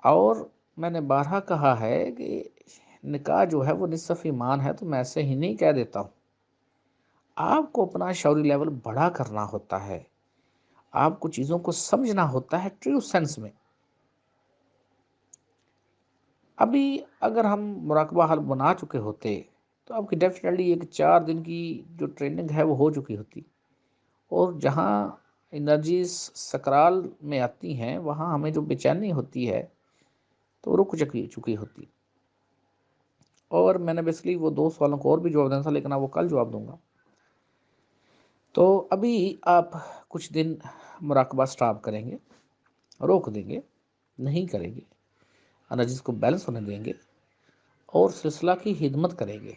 اور میں نے بارہا کہا ہے کہ نکاح جو ہے وہ نصف ایمان ہے، تو میں ایسے ہی نہیں کہہ دیتا ہوں۔ آپ کو اپنا شعوری لیول بڑا کرنا ہوتا ہے، آپ کو چیزوں کو سمجھنا ہوتا ہے ٹرو سینس میں۔ ابھی اگر ہم مراقبہ حل بنا چکے ہوتے تو آپ کی ڈیفینیٹلی ایک 4 دن کی جو ٹریننگ ہے وہ ہو چکی ہوتی، اور جہاں انرجیز سکرال میں آتی ہیں وہاں ہمیں جو بے چینی ہوتی ہے تو رک چکی ہوتی۔ اور میں نے بیسکلی وہ 2 سوالوں کو اور بھی جواب دینا تھا، لیکن وہ کل جواب دوں گا۔ تو ابھی آپ کچھ دن مراقبہ سٹاپ کریں گے، روک دیں گے، نہیں کریں گے، انرجیز کو بیلنس ہونے دیں گے، اور سلسلہ کی خدمت کریں گے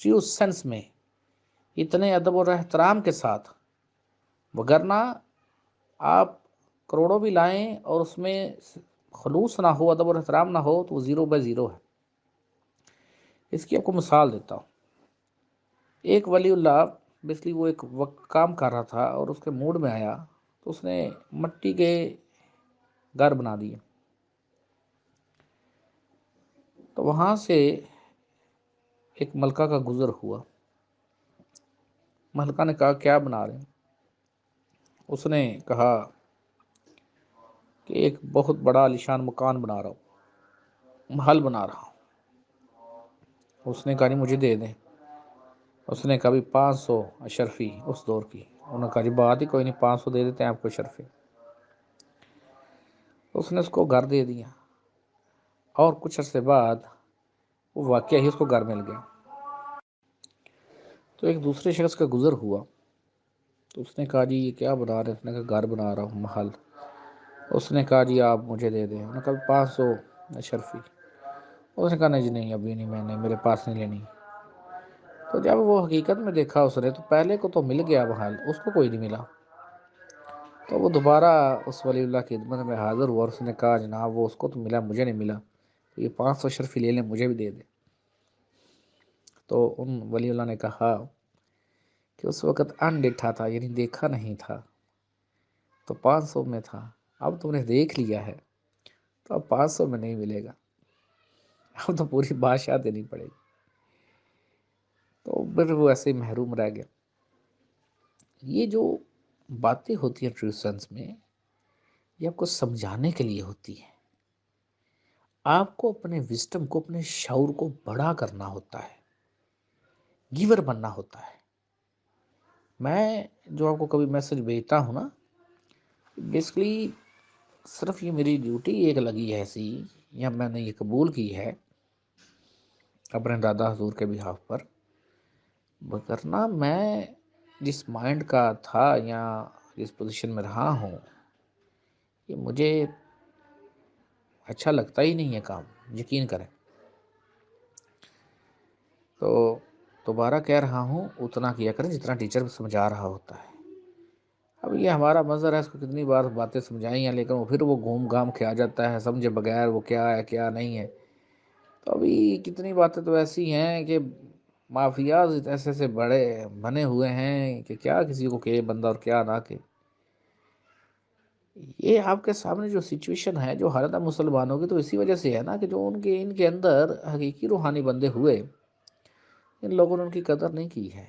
ٹرو سینس میں، اتنے ادب اور احترام کے ساتھ۔ وگرنہ آپ کروڑوں بھی لائیں اور اس میں خلوص نہ ہو، ادب اور احترام نہ ہو، تو وہ 0/0 ہے۔ اس کی آپ کو مثال دیتا ہوں۔ ایک ولی اللہ، بیسکلی وہ ایک وقت کام کر رہا تھا اور اس کے موڈ میں آیا تو اس نے مٹی کے گھر بنا دیے۔ تو وہاں سے ایک ملکہ کا گزر ہوا۔ ملکہ نے کہا کیا بنا رہے ہیں؟ اس نے کہا کہ ایک بہت بڑا عالیشان مکان بنا رہا ہوں، محل بنا رہا ہوں۔ اس نے کہا نہیں مجھے دے دیں۔ اس نے کہا بھی 500 اشرفی اس دور کی۔ انہوں نے کہا جی بات ہی کوئی نہیں، 500 دے دیتے ہیں آپ کو اشرفی۔ اس نے اس کو گھر دے دیا، اور کچھ عرصے بعد وہ واقعہ ہی اس کو گھر مل گیا۔ تو ایک دوسرے شخص کا گزر ہوا تو اس نے کہا جی یہ کیا بنا رہے ہیں؟ اس نے کہا گھر بنا رہا ہوں، محل۔ اس نے کہا جی آپ مجھے دے دیں۔ انہوں نے کہا 500 اشرفی۔ اس نے کہا نہیں جی نہیں، ابھی نہیں، میں نے میرے پاس نہیں لینی۔ تو جب وہ حقیقت میں دیکھا اس نے، تو پہلے کو تو مل گیا محل، اس کو کوئی نہیں ملا۔ تو وہ دوبارہ اس ولی اللہ کی خدمت میں حاضر ہوا اور اس نے کہا جناب وہ اس کو تو ملا، مجھے نہیں ملا، تو یہ 500 اشرفی لے لیں، مجھے بھی دے دیں۔ تو ان ولی اللہ نے کہا کہ اس وقت انڈیٹھا تھا، یعنی دیکھا نہیں تھا، تو 500 میں تھا۔ اب تم نے دیکھ لیا ہے تو اب 500 میں نہیں ملے گا، اب تو پوری بادشاہ دینی پڑے گی۔ تو پھر وہ ایسے ہی محروم رہ گیا۔ یہ جو باتیں ہوتی ہیں ٹرو سینس میں، یہ آپ کو سمجھانے کے لیے ہوتی ہیں۔ آپ کو اپنے وزڈم کو، اپنے شعور کو بڑا کرنا ہوتا ہے، گیور بننا ہوتا ہے۔ میں جو آپ کو کبھی میسج بھیجتا ہوں نا، بیسکلی صرف یہ میری ڈیوٹی ایک لگی ہے ایسی، یا میں نے یہ قبول کی ہے اپنے دادا حضور کے بہاف پر، وگرنہ میں جس مائنڈ کا تھا یا جس پوزیشن میں رہا ہوں، یہ مجھے اچھا لگتا ہی نہیں ہے کام، یقین کریں۔ تو دوبارہ کہہ رہا ہوں، اتنا کیا کریں جتنا ٹیچر سمجھا رہا ہوتا ہے۔ اب یہ ہمارا منظر ہے، اس کو کتنی بار باتیں سمجھائی ہیں، لیکن وہ پھر وہ گھوم گھام کے آ جاتا ہے سمجھے بغیر وہ کیا ہے کیا نہیں ہے۔ تو ابھی کتنی باتیں تو ایسی ہیں کہ مافیاز ایسے سے بڑے بنے ہوئے ہیں کہ کیا کسی کو کہے بندہ اور کیا نہ کہ۔ یہ آپ کے سامنے جو سچویشن ہے جو حالت مسلمانوں کی، تو اسی وجہ سے ہے نا کہ جو ان کے اندر حقیقی روحانی بندے ہوئے، ان لوگوں نے ان کی قدر نہیں کی ہے،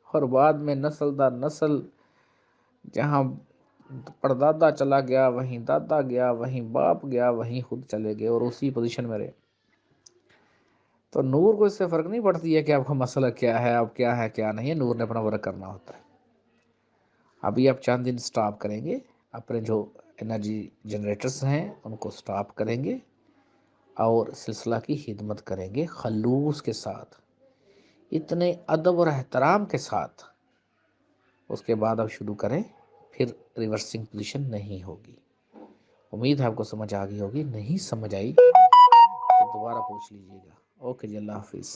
اور بعد میں نسل در نسل جہاں پردادا چلا گیا، وہیں دادا گیا، وہیں باپ گیا، وہیں خود چلے گئے اور اسی پوزیشن میں رہے۔ تو نور کو اس سے فرق نہیں پڑتی ہے کہ آپ کا مسئلہ کیا ہے، آپ کیا ہے کیا نہیں ہے، نور نے اپنا ورک کرنا ہوتا ہے۔ ابھی آپ چند دن سٹاپ کریں گے، اپنے جو انرجی جنریٹرز ہیں ان کو سٹاپ کریں گے، اور سلسلہ کی خدمت کریں گے خلوص کے ساتھ، اتنے ادب اور احترام کے ساتھ۔ اس کے بعد آپ شروع کریں، پھر ریورسنگ پوزیشن نہیں ہوگی۔ امید ہے آپ کو سمجھ آ گئی ہوگی، نہیں سمجھ آئی تو دوبارہ پوچھ لیجیے گا۔ اوکے جی، اللہ حافظ۔